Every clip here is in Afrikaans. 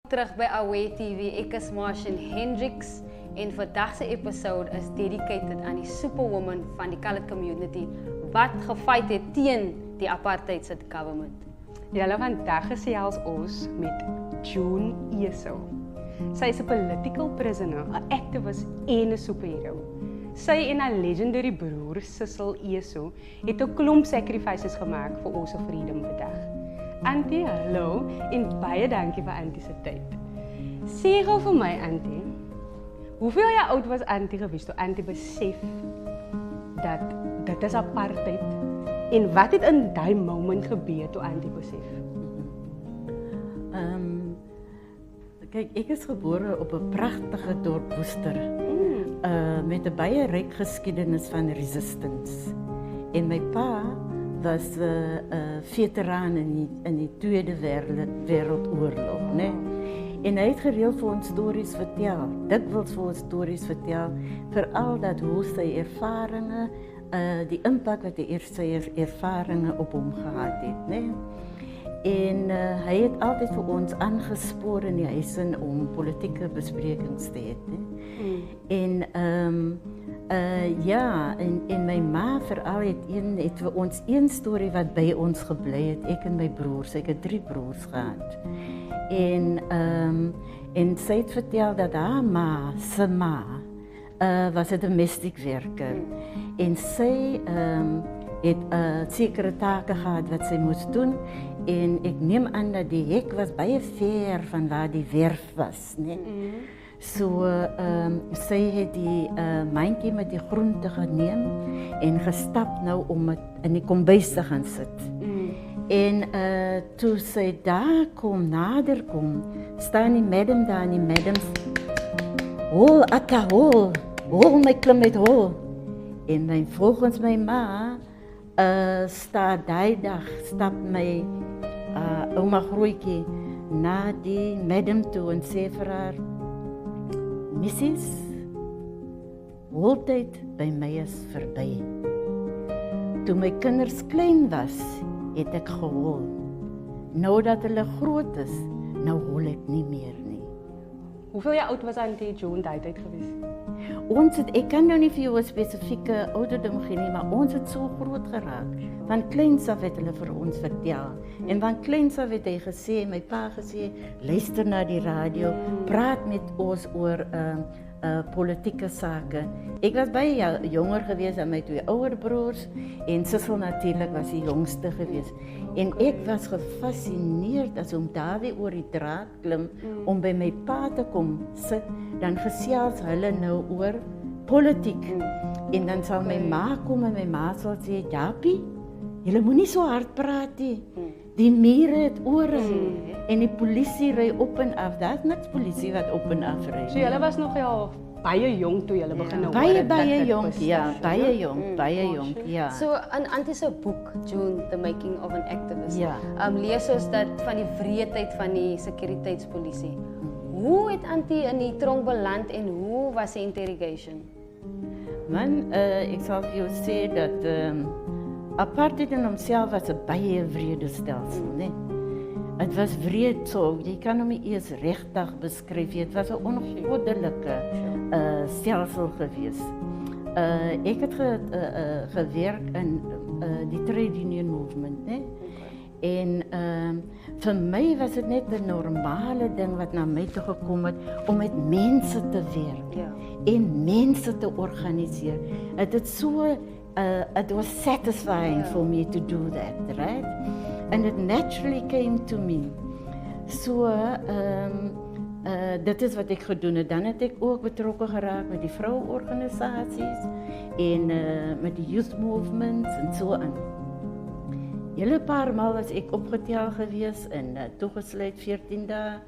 Terug by Away TV, ek is Martian Hendricks en vandag se episode is dedicated aan die superwoman van die colored community wat gefight het teen die apartheid government. Julle vandag gesels ons met June Eso. Sy is 'n political prisoner, 'n activist en 'n superhero. Sy en haar legendary broer Cecil Eso het 'n klomp sacrifices gemaak vir ons freedom vandag. Auntie, hallo en baie dankie vir Auntie se tyd. Sê gou vir my, Auntie, hoeveel jaar oud was Auntie gewees toe Auntie besef dat dit is apartheid? En wat het in daai moment gebeur toe Auntie besef? Kijk, ek is gebore op 'n pragtige dorp Woester. Met 'n baie ryk geskiedenis van resistance. En my pa was 'n veteraan in die Tweede Wêreldoorlog, né? En hy het gereeld vir ons stories vertel. Dikwels vir ons stories vertel, veral dat hoe sy ervarings, die impak wat sy ervarings op hom gehad het, né? En hy het altyd vir ons aangespoor in die huisin om politieke besprekings te hê, né? En ja, en my ma veral het vir ons een storie wat by ons gebly het, ek en my broers, ek het 3 broers gehad. En sy het vertel dat haar ma, sy ma, was 'n domestic werker. En sy het sekere take gehad wat sy moes doen. En ek neem aan dat die hek was baie ver van waar die werf was, né? So sy het die mandjie met die groente geneem en gestap nou om het in die kombuis te gaan sit. En toe sy daar nader kom, staan die madam daar en die madam hol, akka, hol my klim met hol. En volgens my ma stap my ouma Grootjie na die madam toe en sê vir haar, Missis, holtyd by my is verby. Toe my kinders klein was, het ek gehol. Nou dat hulle groot is, nou hol ek nie meer nie. Hoeveel jaar oud was Auntie June daai tyd gewees? Ek kan nou nie vir jou 'n spesifieke ouderdom gee nie, maar ons het so groot geraak. Van kleins af het hulle vir ons vertel. En van kleins af het hy gesê, my pa gesê, luister na die radio, praat met ons oor politieke sake. Ek was baie jonger gewees dan my 2 ouer broers en Cecil natuurlik was die jongste gewees. En ek was gefascineerd as om daar weer oor die draad klim om by my pa te kom sit, dan gesels hulle nou oor politiek. En dan sal my ma kom en my ma sal sê, Japie, julle moenie so hard praat nie. Die mure het ore en die polisie ry op en af. Daar's niks polisie wat op en af ry. So julle was nog baie jong toe julle begin nou baie jong, baie jong, ja. So in Auntie se boek, June, The Making of an Activist, Ja. Lees ons dat van die wreedheid van die sekuriteitspolisie. Hoe het Auntie in die tronk beland en hoe was die interrogation? Man, ek sal vir jou sê dat apartheid in homself was 'n baie wrede stelsel, né? Het was wreed so, jy kan hom nie eers regtig beskryf nie. Het was 'n ongoddelike stelsel gewees. Ek het gewerk in die trade union movement, né? En vir my was dit net 'n normale ding wat na my toe gekom het om met mense te werk en mense te organiseer. It was satisfying for me to do that, right? And it naturally came to me. So, dit is wat ek gedoen het. Dan het ek ook betrokke geraak met die vroueorganisasies en met die youth movements en so aan. Hele paar maal was ek opgetel gewees en toegesluit 14 dae,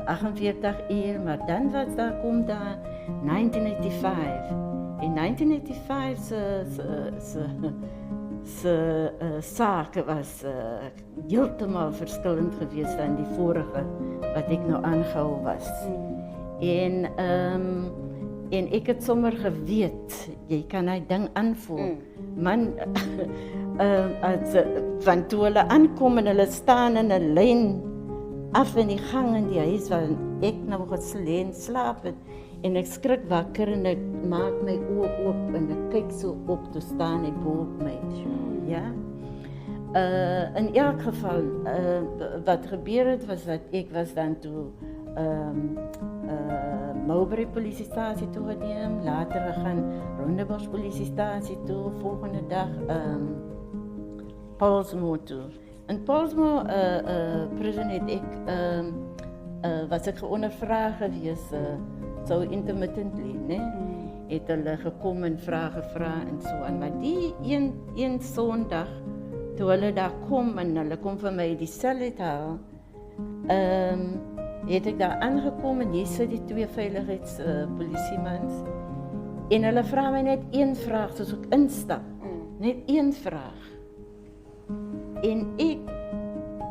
48 uur, maar dan was kom daar 1985. In 1985 se saak was heeltemal verskillend geweest dan die vorige wat ek nou aangehou was. En ek het sommer geweet, jy kan hy ding aanvoel. Man, van toe hulle aankom en hulle staan in 'n lyn af in die gang in die huis waar ek nou gelê en slaap het. En ek skrik wakker en ek maak my oë oop en ek kyk so op, toe staan hy bo op my. Ja. In elk geval, wat gebeur het was dat ek was dan toe Mowbray polisiestasie toe geneem, later gegaan Rondebosch polisiestasie toe, volgende dag Pollsmoor toe. In Pollsmoor prison het ek was ek geondervraag gewees, so intermittently, né? Het hulle gekom en vrae gevra en so aan, maar die een Sondag toe hulle daar kom en hulle kom vir my die sel uithaal, het ek daar aangekom en hier sit die twee veiligheidspolisiemans en hulle vra my net een vraag soos ek instap, net een vraag. En ek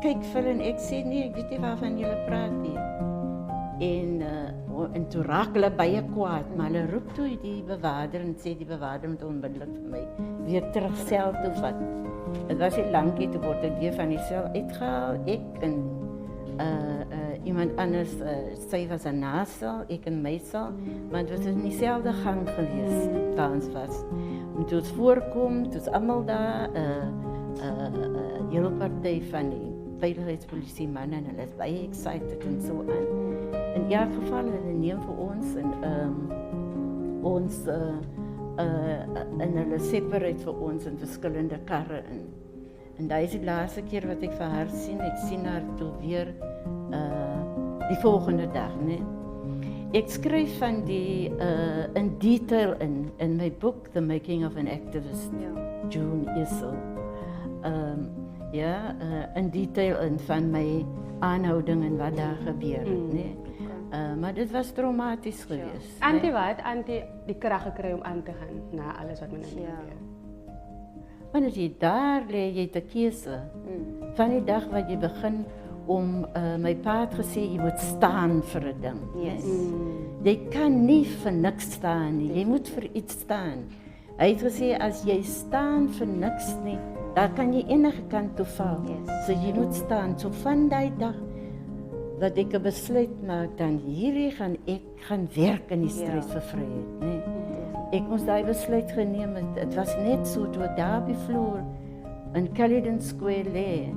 kyk vir en ek sê nee, ek weet nie waarvan julle praat nie. En toe raak hulle baie kwaad, maar hulle roep toe die bewaarder en sê die bewaarder moet onmiddellik vir my weer terug sel toe vat. Het was nie lankie, toe word ek weer van die sel uitgehaal, ek en iemand anders, sy was een nasel, ek en my sel, maar het was in diezelfde gang gewees, waar ons was. En toe het voorkom, toe is allemaal daar, hele partij van die veiligheidspolisie man en hulle is baie excited en so aan. In elk geval, hulle neem vir ons en hulle separate vir ons in verskillende karre in. En dat is die laaste keer wat ek vir haar sien. Ek sien haar toe weer die volgende dag. Nee. Ek skryf van die in detail in my boek, The Making of an Activist, June Issel. In detail in van my aanhouding en wat daar gebeur het. Nee. Maar dit was traumatisch geweest. Antie wat? Antie die krag gekry om aan te gaan na alles wat men nou gebeur. Want as jy daar lê, jy het 'n keuse. Van die dag wat jy begin om, my pa het gesê, jy moet staan vir 'n ding. Yes. Jy kan nie vir niks staan nie, jy moet vir iets staan. Hy het gesê, as jy staan vir niks nie, dan kan jy enige kant toe val. Yes. So jy moet staan. So van die dag wat ek 'n besluit maak, dan hierdie gaan ek gaan werk in die stryd vir vryheid. Nee. Ek moes daai besluit geneem het. Dit was net so toe daar op die vloer in Caledon Square lê,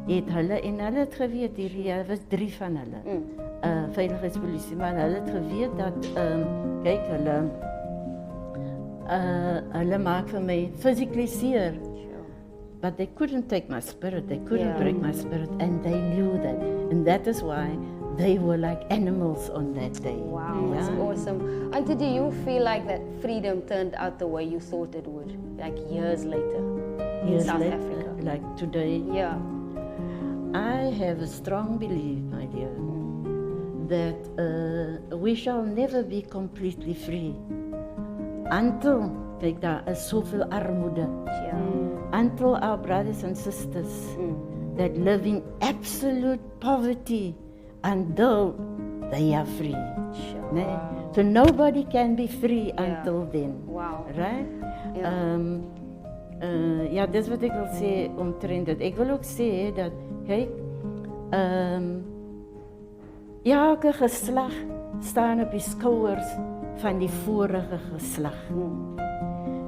het hulle en hulle het geweet, hier was 3 van hulle. Veiligheidspolisie, maar hulle het geweet dat kyk hulle maak vir my physically seer. But they couldn't take my spirit, they couldn't break my spirit, and they knew that. And that is why they were like animals on that day. Wow, that's awesome. Auntie, do you feel like that freedom turned out the way you thought it would, like years later in South Africa? Like today? Yeah. I have a strong belief, my dear, that we shall never be completely free until daar is soveel armoede. Until our brothers and sisters that live in absolute poverty until they are free. Sure. Nee? So nobody can be free until then. Wow. Right? Ja, dis wat ek wil sê omtrent dit. Ek wil ook sê dat, kyk, elke geslag staan op die skouers van die vorige geslag.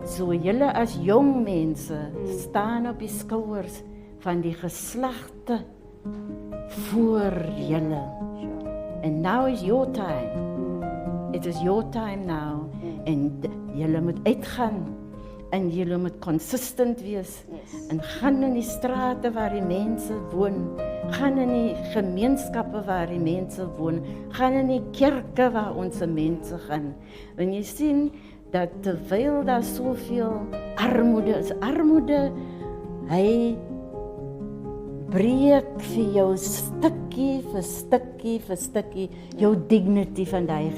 So julle as jong mense staan op die skouers van die geslagte voor julle. And now is your time. It is your time now. En julle moet uitgaan. En julle moet consistent wees. En gaan in die strate waar die mense woon. Gaan in die gemeenskappe waar die mense woon. Gaan in die kerke waar onze mense gaan. En jy sien dat terwyl daar soveel armoede is, hy breek vir jou stukkie vir stukkie vir stukkie jou dignity van daai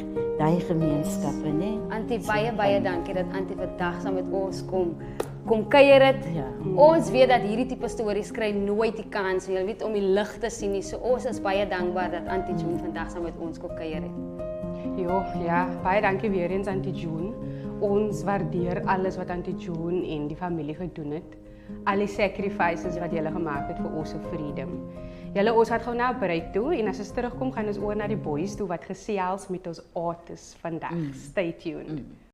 gemeenskappe, né? Auntie, baie dankie dat Auntie vandag saam met ons kom kuier het. Ja. Ons weet dat hierdie tipe stories kry nooit die kans, jy weet, om die lig te sien nie. So ons is baie dankbaar dat Auntie June vandag saam met ons kom kuier het. Jo, ja, baie dankie weer eens Auntie June. Ons waardeer alles wat Auntie June en die familie gedoen het al die sacrifices wat julle gemaak het vir ons freedom. Ons gaat gou na 'n break toe en as ons terugkom gaan ons oor na die boys toe wat gesels met ons artists vandag. Stay tuned.